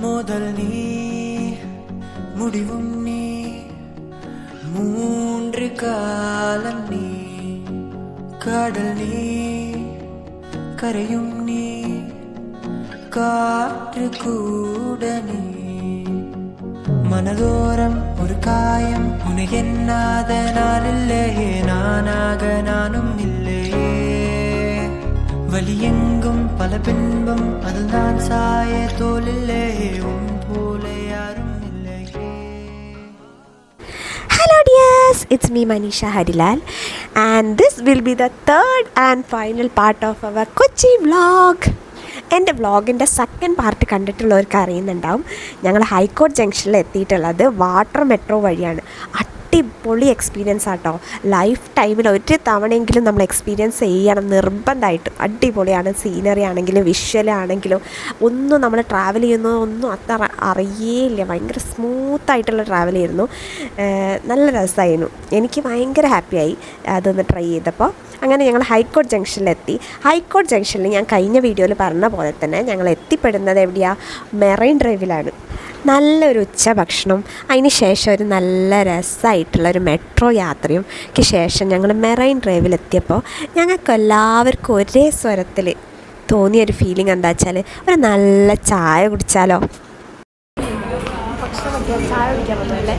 முதல் நீ முடிவும் நீ மூன்று காலம் நீ கடல் நீ கரையும் நீ காற்று கூட நீ மனதோரம் ஒரு காயம் உன்னை எண்ணாத நாள் இல்லையே நானாக நானும் இல்லையே வலி எங்கும் பல பின்பம் அதில் நான் சாய தோலில்லையே உன் போல யாரும் இல்லையே. Hello dears, it's me Manisha Harilal and this will be the third and final part of our Kochi vlog. എൻ്റെ വ്ളോഗിൻ്റെ സെക്കൻഡ് പാർട്ട് കണ്ടിട്ടുള്ളവർക്ക് അറിയുന്നുണ്ടാവും. ഞങ്ങൾ ഹൈക്കോർട്ട് ജംഗ്ഷനിൽ എത്തിയിട്ടുള്ളത് വാട്ടർ മെട്രോ വഴിയാണ്. അടിപൊളി എക്സ്പീരിയൻസ് ആട്ടോ. ലൈഫ് ടൈമിൽ ഒരു തവണയെങ്കിലും നമ്മൾ എക്സ്പീരിയൻസ് ചെയ്യണം നിർബന്ധമായിട്ടും. അടിപൊളിയാണ്. സീനറി ആണെങ്കിലും വിഷ്വൽ ആണെങ്കിലും ഒന്നും നമ്മൾ ട്രാവൽ ചെയ്യുന്നതൊന്നും അത്ര അറിയേയില്ല. ഭയങ്കര സ്മൂത്തായിട്ടുള്ള ട്രാവൽ ആയിരുന്നു. നല്ല രസമായിരുന്നു. എനിക്ക് ഭയങ്കര ഹാപ്പിയായി അതൊന്ന് ട്രൈ ചെയ്തപ്പോൾ. അങ്ങനെ ഞങ്ങൾ ഹൈക്കോർട്ട് ജംഗ്ഷനിലെത്തി. ഹൈക്കോർട്ട് ജംഗ്ഷനിൽ ഞാൻ കഴിഞ്ഞ വീഡിയോയിൽ പറഞ്ഞ പോലെ തന്നെ ഞങ്ങൾ എത്തിപ്പെടുന്നത് എവിടെയാണ്? മെറൈൻ ഡ്രൈവിലാണ്. നല്ലൊരു ഉച്ചഭക്ഷണം, അതിന് ശേഷം ഒരു നല്ല രസമായിട്ടുള്ളൊരു മെട്രോ യാത്രയ്ക്ക് ശേഷം ഞങ്ങൾ മെറൈൻ ഡ്രൈവിലെത്തിയപ്പോൾ ഞങ്ങൾക്ക് എല്ലാവർക്കും ഒരേ സ്വരത്തിൽ തോന്നിയൊരു ഫീലിംഗ് എന്താ വെച്ചാൽ ഒരു നല്ല ചായ കുടിച്ചാലോ. ചായ കുടിക്കാൻ പറ്റുമല്ലേ?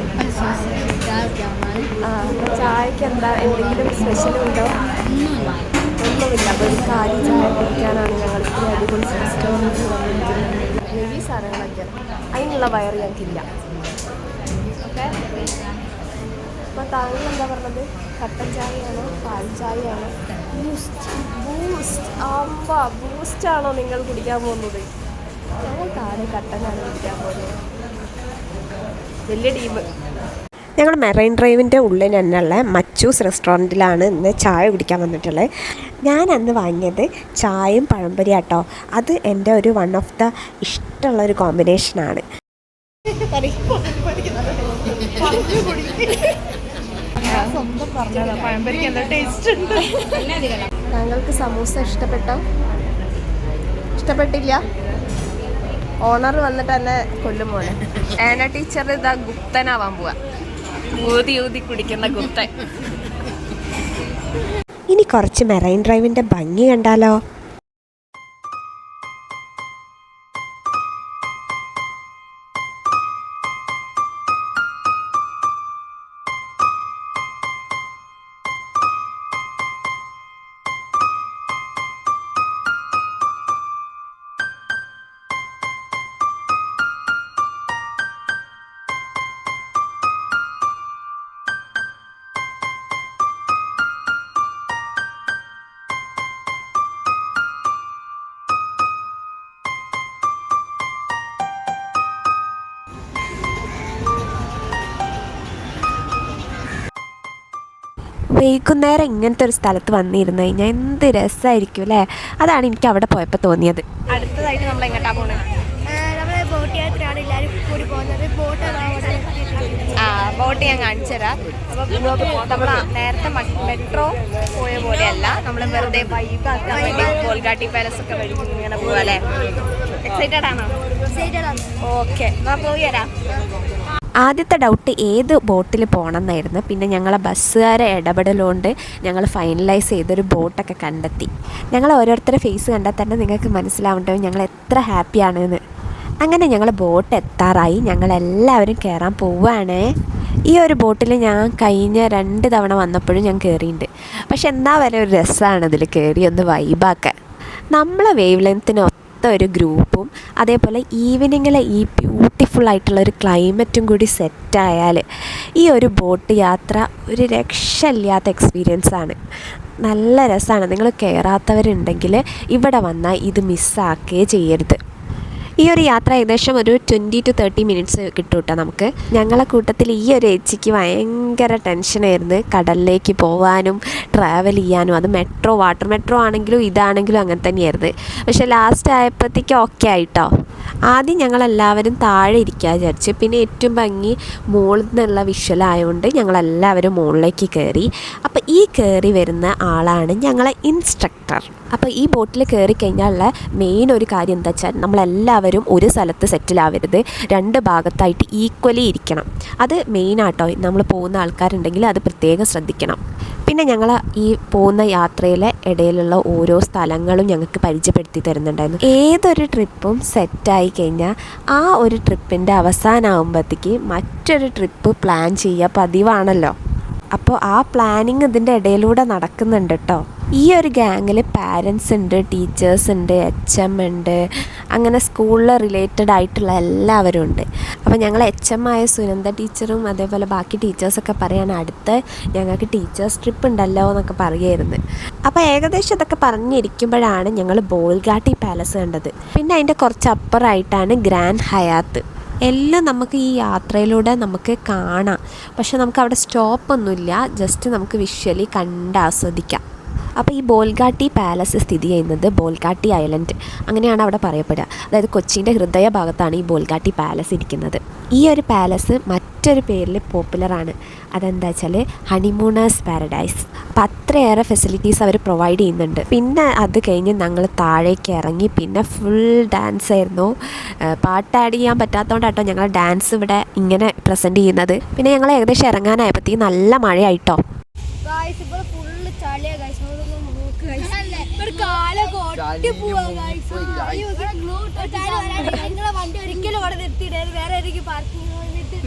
ചായക്ക് എന്താ എന്തെങ്കിലും സ്പെഷ്യലുണ്ടോ? ഒന്നുമില്ല. അപ്പോൾ ഒരു കാലി ചായ കുടിക്കാനാണ് ഞങ്ങൾ ഈ അടിപൊളി റെസ്റ്റോറൻറ്റ് വന്നിരിക്കുന്നത്. ഹെവി സാധനങ്ങളൊക്കെ അതിനുള്ള വയറ് ഞങ്ങൾക്കില്ല. ഓക്കെ, അപ്പോൾ താങ്കൾ എന്താ പറഞ്ഞത്? കട്ടൻ ചായയാണോ പാൽ ചായയാണോ ബൂസ്റ്റാണോ നിങ്ങൾ കുടിക്കാൻ പോകുന്നത്? ഞങ്ങൾക്ക് ആരും കട്ടനാണ് കുടിക്കാൻ പോകുന്നത്. വലിയ ടീം. ഞങ്ങൾ മെറൈൻ ഡ്രൈവിൻ്റെ ഉള്ളിൽ തന്നെയുള്ള മച്ചൂസ് റെസ്റ്റോറൻറ്റിലാണ് ഇന്ന് ചായ കുടിക്കാൻ വന്നിട്ടുള്ളത്. ഞാൻ അന്ന് വാങ്ങിയത് ചായയും പഴംപൊരി ആട്ടോ. അത് എൻ്റെ ഒരു വൺ ഓഫ് ദ ഇഷ്ടമുള്ളൊരു കോമ്പിനേഷനാണ്. താങ്കൾക്ക് സമൂസ ഇഷ്ടപ്പെട്ടോ? ഇഷ്ടപ്പെട്ടില്ല? ഓണർ വന്നിട്ട് തന്നെ കൊല്ലും പോലെ. ഏന ടീച്ചർ ഇതാ ഗുപ്തനാവാൻ പോവാ. ഊതി ഊതി കുടിക്കുന്ന ഗുപ്തൻ. ഇനി കുറച്ച് മെറൈൻ ഡ്രൈവിൻ്റെ ഭംഗി കണ്ടാലോ? വൈകുന്നേരം ഇങ്ങനത്തെ ഒരു സ്ഥലത്ത് വന്നിരുന്നു കഴിഞ്ഞാൽ എന്ത് രസമായിരിക്കും അല്ലേ? അതാണ് എനിക്ക് അവിടെ പോയപ്പോൾ തോന്നിയത്. അടുത്തതായിട്ട് നമ്മൾ എങ്ങോട്ടാണ് പോകുന്നത്? ബോട്ട് യാത്രയാണ് എല്ലാവരും കൂടി പോകുന്നത്. ബോട്ട് ഞാൻ കാണിച്ചു തരാം. അപ്പോൾ നമ്മൾ നേരത്തെ മെട്രോ പോയ പോലെയല്ല, നമ്മൾ വെറുതെ വൈബാക്കാൻ വേണ്ടി കോൽഗാട്ടി പാലസ് ഒക്കെ വഴി ഇങ്ങനെ പോവാ അല്ലേ? എക്സൈറ്റഡ് ആണോ? ഓക്കെ, എന്നാൽ പോയി തരാം. ആദ്യത്തെ ഡൗട്ട് ഏത് ബോട്ടിൽ പോകണം എന്നായിരുന്നു. പിന്നെ ഞങ്ങളെ ബസ്സുകാരെ ഇടപെടലുകൊണ്ട് ഞങ്ങൾ ഫൈനലൈസ് ചെയ്തൊരു ബോട്ടൊക്കെ കണ്ടെത്തി. ഞങ്ങൾ ഓരോരുത്തരുടെ ഫേസ് കണ്ടാൽ തന്നെ നിങ്ങൾക്ക് മനസ്സിലാവുന്നുണ്ടോ ഞങ്ങൾ എത്ര ഹാപ്പിയാണെന്ന്. അങ്ങനെ ഞങ്ങൾ ബോട്ട് എത്താറായി. ഞങ്ങളെല്ലാവരും കയറാൻ പോവുകയാണ്. ഈ ഒരു ബോട്ടിൽ ഞാൻ കഴിഞ്ഞ 2 തവണ വന്നപ്പോഴും ഞാൻ കയറിയിട്ടുണ്ട്. പക്ഷെ എന്താ വരെ ഒരു രസമാണ് ഇതിൽ കയറി ഒന്ന് വൈബാക്കാൻ. നമ്മളെ വേവ് ലെങ്ത്തിന് ഒരു ഗ്രൂപ്പും അതേപോലെ ഈവനിങ്ങിലെ ഈ ബ്യൂട്ടിഫുൾ ആയിട്ടുള്ളൊരു ക്ലൈമറ്റും കൂടി സെറ്റായാൽ ഈ ഒരു ബോട്ട് യാത്ര ഒരു രക്ഷയില്ലാത്ത എക്സ്പീരിയൻസാണ്. നല്ല രസമാണ്. നിങ്ങൾ കയറാത്തവരുണ്ടെങ്കിൽ ഇവിടെ വന്നാൽ ഇത് മിസ്സാക്കുകയേ ചെയ്യരുത്. ഈ ഒരു യാത്ര ഏകദേശം ഒരു 20 to 30 minutes കിട്ടും കേട്ടോ നമുക്ക്. ഞങ്ങളെ കൂട്ടത്തിൽ ഈ ഒരു ഏച്ചിക്ക് ഭയങ്കര ടെൻഷനായിരുന്നു കടലിലേക്ക് പോകാനും ട്രാവൽ ചെയ്യാനും. അത് വാട്ടർ മെട്രോ ആണെങ്കിലും ഇതാണെങ്കിലും അങ്ങനെ തന്നെയായിരുന്നു. പക്ഷേ ലാസ്റ്റ് ആയപ്പോഴത്തേക്കും ഓക്കെ ആയിട്ടോ. ആദ്യം ഞങ്ങളെല്ലാവരും താഴെ ഇരിക്കാൻ വിചാരിച്ചു. പിന്നെ ഏറ്റവും ഭംഗി മുകളിൽ നിന്നുള്ള വിഷ്വലായതുകൊണ്ട് ഞങ്ങളെല്ലാവരും മുകളിലേക്ക് കയറി. അപ്പോൾ ഈ കയറി വരുന്ന ആളാണ് ഞങ്ങളെ ഇൻസ്ട്രക്ടർ. അപ്പോൾ ഈ ബോട്ടിൽ കയറി കഴിഞ്ഞാലുള്ള മെയിൻ ഒരു കാര്യം എന്താ വെച്ചാൽ നമ്മളെല്ലാവരും ഒരു സ്ഥലത്ത് സെറ്റിലാവരുത്, 2 ഭാഗത്തായിട്ട് ഈക്വലി ഇരിക്കണം. അത് മെയിനാട്ടോ. നമ്മൾ പോകുന്ന ആൾക്കാരുണ്ടെങ്കിൽ അത് പ്രത്യേകം ശ്രദ്ധിക്കണം. പിന്നെ ഞങ്ങൾ ഈ പോകുന്ന യാത്രയിലെ ഇടയിലുള്ള ഓരോ സ്ഥലങ്ങളും ഞങ്ങൾക്ക് പരിചയപ്പെടുത്തി തരുന്നുണ്ടായിരുന്നു. ഏതൊരു ട്രിപ്പും സെറ്റായി കഴിഞ്ഞാൽ ആ ഒരു ട്രിപ്പിൻ്റെ അവസാനമാകുമ്പോഴത്തേക്ക് മറ്റൊരു ട്രിപ്പ് പ്ലാൻ ചെയ്യുക പതിവാണല്ലോ. അപ്പോൾ ആ പ്ലാനിങ് ഇതിൻ്റെ ഇടയിലൂടെ നടക്കുന്നുണ്ട് കേട്ടോ. ഈ ഒരു ഗ്യാങ്ങിൽ പാരൻസ് ഉണ്ട്, ടീച്ചേഴ്സ് ഉണ്ട്, HM ഉണ്ട്, അങ്ങനെ സ്കൂളിൽ റിലേറ്റഡ് ആയിട്ടുള്ള എല്ലാവരും ഉണ്ട്. അപ്പോൾ ഞങ്ങൾ HM ആയ സുനന്ദ ടീച്ചറും അതേപോലെ ബാക്കി ടീച്ചേഴ്സൊക്കെ പറയാണ് അടുത്ത് ഞങ്ങൾക്ക് ടീച്ചേഴ്സ് ട്രിപ്പ് ഉണ്ടല്ലോ എന്നൊക്കെ പറയുമായിരുന്നു. അപ്പോൾ ഏകദേശം ഇതൊക്കെ പറഞ്ഞിരിക്കുമ്പോഴാണ് ഞങ്ങൾ ബോൾഗാട്ടി പാലസ് കണ്ടത്. പിന്നെ അതിൻ്റെ കുറച്ച് അപ്പുറമായിട്ടാണ് ഗ്രാൻഡ് ഹയാത്ത്. എല്ലാം നമുക്ക് ഈ യാത്രയിലൂടെ നമുക്ക് കാണാം, പക്ഷെ നമുക്ക് അവിടെ സ്റ്റോപ്പൊന്നുമില്ല, ജസ്റ്റ് നമുക്ക് വിഷ്വലി കണ്ട് ആസ്വദിക്കാം. അപ്പോൾ ഈ ബോൾഗാട്ടി പാലസ് സ്ഥിതി ചെയ്യുന്നത് ബോൾഗാട്ടി ഐലൻഡ്, അങ്ങനെയാണ് അവിടെ പറയപ്പെടുക. അതായത് കൊച്ചിൻ്റെ ഹൃദയ ഭാഗത്താണ് ഈ ബോൾഗാട്ടി പാലസ് ഇരിക്കുന്നത്. ഈ ഒരു പാലസ് മറ്റൊരു പേരിൽ പോപ്പുലറാണ്. അതെന്താ വെച്ചാൽ ഹണിമൂണേഴ്സ് പാരഡൈസ്. അപ്പോൾ അത്രയേറെ ഫെസിലിറ്റീസ് അവർ പ്രൊവൈഡ് ചെയ്യുന്നുണ്ട്. പിന്നെ അത് കഴിഞ്ഞ് ഞങ്ങൾ താഴേക്ക് ഇറങ്ങി, പിന്നെ ഫുൾ ഡാൻസ് ആയിരുന്നു. പാട്ട് ആഡ് ചെയ്യാൻ പറ്റാത്തതുകൊണ്ടാട്ടോ ഞങ്ങൾ ഡാൻസ് ഇവിടെ ഇങ്ങനെ പ്രസൻറ്റ് ചെയ്യുന്നത്. പിന്നെ ഞങ്ങൾ ഏകദേശം ഇറങ്ങാനായപ്പോഴത്തേക്ക് നല്ല മഴയായിട്ടോ.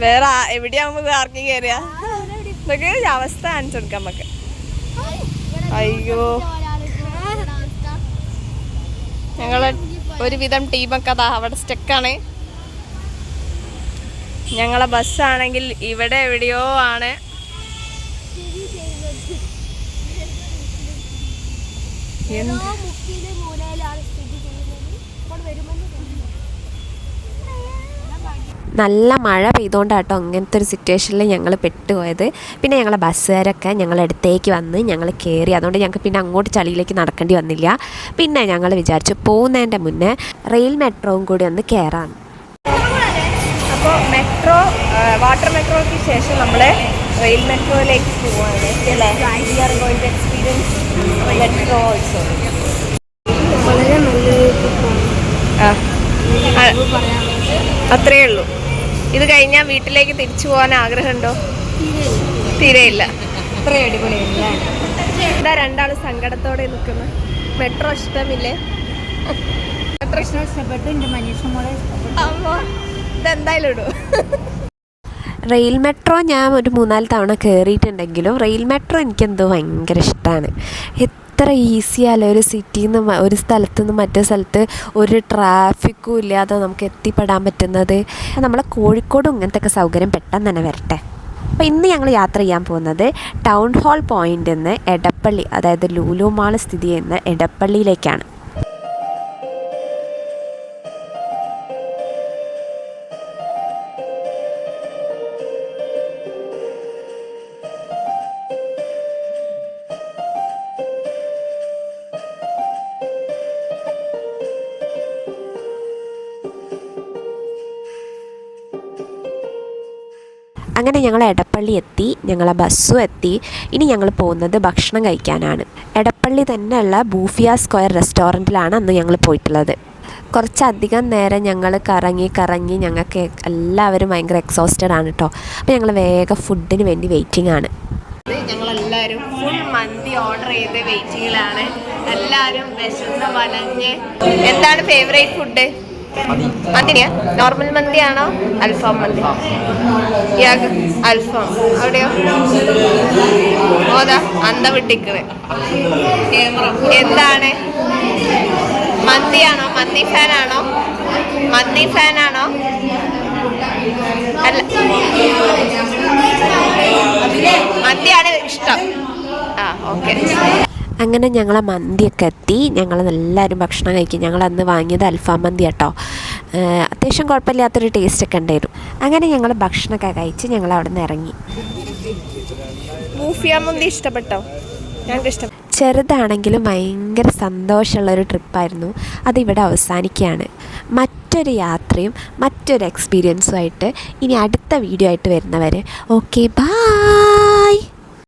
വേറെ എവിടെയാകുമ്പോ പാർക്കിംഗ് കയറിയ ഇതൊക്കെ അവസ്ഥ കാണിച്ചു കൊടുക്കാം നമുക്ക്. അയ്യോ, ഞങ്ങള് ഒരുവിധം ടീമൊക്കെ അതാ അവിടെ സ്റ്റക്കാണ്. ഞങ്ങളെ ബസ്സാണെങ്കിൽ ഇവിടെ എവിടെയോ ആണ്. നല്ല മഴ പെയ്തുകൊണ്ടാട്ടോ ഇങ്ങനത്തെ ഒരു സിറ്റുവേഷനിൽ ഞങ്ങൾ പെട്ടുപോയത്. പിന്നെ ഞങ്ങളെ ബസ്സുകാരൊക്കെ ഞങ്ങളുടെ അടുത്തേക്ക് വന്ന് ഞങ്ങൾ കയറി. അതുകൊണ്ട് ഞങ്ങൾക്ക് പിന്നെ അങ്ങോട്ട് ചളിയിലേക്ക് നടക്കേണ്ടി വന്നില്ല. പിന്നെ ഞങ്ങൾ വിചാരിച്ചു പോകുന്നതിൻ്റെ മുന്നേ റെയിൽ മെട്രോവും കൂടി ഒന്ന് കയറാൻ. അപ്പോൾ മെട്രോ, വാട്ടർ മെട്രോയ്ക്ക് ശേഷം നമ്മൾ റെയിൽ മെട്രോയിലേക്ക് പോവാണ് അല്ലേ? We are going to experience metro also. വളരെ നല്ലൊരു അത്രയേ ഉള്ളൂ. ഇത് കഴിഞ്ഞാൽ വീട്ടിലേക്ക് തിരിച്ചു പോകാൻ ആഗ്രഹമുണ്ടോ? തീരെയില്ല. അത്രയും അടിപൊളിയല്ല. എന്താ രണ്ടാളും സങ്കടത്തോടെ നിൽക്കുന്നത്? മെട്രോ ഇഷ്ടമില്ലേ? മെട്രോ ഇഷ്ടപ്പെട്ടു, എൻ്റെ മനീഷ മോളെ അമ്മ ഇതെന്തായാലും ഇടും. റെയിൽ മെട്രോ ഞാൻ ഒരു 3-4 തവണ കയറിയിട്ടുണ്ടെങ്കിലും റെയിൽ മെട്രോ എനിക്കെന്തോ ഭയങ്കര ഇഷ്ടമാണ്. എത്ര ഈസിയല്ലേ ഒരു സിറ്റിയിൽ നിന്ന് ഒരു സ്ഥലത്തു നിന്ന് മറ്റേ സ്ഥലത്ത് ഒരു ട്രാഫിക്കും ഇല്ലാതെ നമുക്ക് എത്തിപ്പെടാൻ പറ്റുന്നത്. നമ്മളെ കോഴിക്കോടും ഇങ്ങനത്തെ സൗകര്യം പെട്ടെന്ന് തന്നെ വരട്ടെ. അപ്പോൾ ഇന്ന് ഞങ്ങൾ യാത്ര ചെയ്യാൻ പോകുന്നത് ടൗൺ ഹാൾ പോയിൻ്റിൽ നിന്ന് എടപ്പള്ളി, അതായത് ലുലു മാൾ സ്ഥിതി ചെയ്യുന്ന എടപ്പള്ളിയിലേക്കാണ്. അങ്ങനെ ഞങ്ങൾ എടപ്പള്ളി എത്തി, ഞങ്ങളെ ബസ്സും എത്തി. ഇനി ഞങ്ങൾ പോകുന്നത് ഭക്ഷണം കഴിക്കാനാണ്. എടപ്പള്ളി തന്നെയുള്ള ബൂഫിയ സ്ക്വയർ റെസ്റ്റോറൻറ്റിലാണ് അന്ന് ഞങ്ങൾ പോയിട്ടുള്ളത്. കുറച്ചധികം നേരം ഞങ്ങൾ കറങ്ങി ഞങ്ങൾക്ക് എല്ലാവരും ഭയങ്കര എക്സോസ്റ്റഡ് ആണ് കേട്ടോ. അപ്പോൾ ഞങ്ങൾ വേഗം ഫുഡിന് വേണ്ടി വെയിറ്റിംഗ് ആണ്. ഞങ്ങളെല്ലാവരും ഫുൾ മന്തി ഓർഡർ ചെയ്ത് വെയിറ്റിങ്ങിലാണ്. എല്ലാവരും വിശന്ന് വലഞ്ഞ്. എന്താണ് ഫേവറേറ്റ് ഫുഡ്? മന്തിയാ? നോർമൽ മന്തിയാണോ അൽഫാം മന്തി? അൽഫാം. അവിടെയോ? ഓതാ അന്ത വിട്ടിക്കണ്. എന്താണ് മന്തിയാണോ? മന്തി ഫാനാണോ? മന്തി ഫാനാണോ? അല്ല, മന്തിയാണ് ഇഷ്ടം. ആ, ഓക്കെ. അങ്ങനെ ഞങ്ങളെ മന്തിയൊക്കെ എത്തി. ഞങ്ങളെല്ലാവരും ഭക്ഷണം കഴിക്കും. ഞങ്ങളന്ന് വാങ്ങിയത് അൽഫാം മന്തി കേട്ടോ. അത്യാവശ്യം കുഴപ്പമില്ലാത്തൊരു ടേസ്റ്റൊക്കെ ഉണ്ടായിരുന്നു. അങ്ങനെ ഞങ്ങൾ ഭക്ഷണമൊക്കെ കഴിച്ച് ഞങ്ങൾ അവിടെ നിന്ന് ഇറങ്ങി. ബൂഫിയ മന്തി ഇഷ്ടപ്പെട്ടോ? ഞങ്ങൾക്ക് ഇഷ്ടം. ചെറുതാണെങ്കിലും ഭയങ്കര സന്തോഷമുള്ളൊരു ട്രിപ്പായിരുന്നു. അതിവിടെ അവസാനിക്കുകയാണ്. മറ്റൊരു യാത്ര യാത്രയും മറ്റൊരു എക്സ്പീരിയൻസുമായിട്ട് ഇനി അടുത്ത വീഡിയോ ആയിട്ട് വരുന്നവരെ ഓക്കെ ബൈ.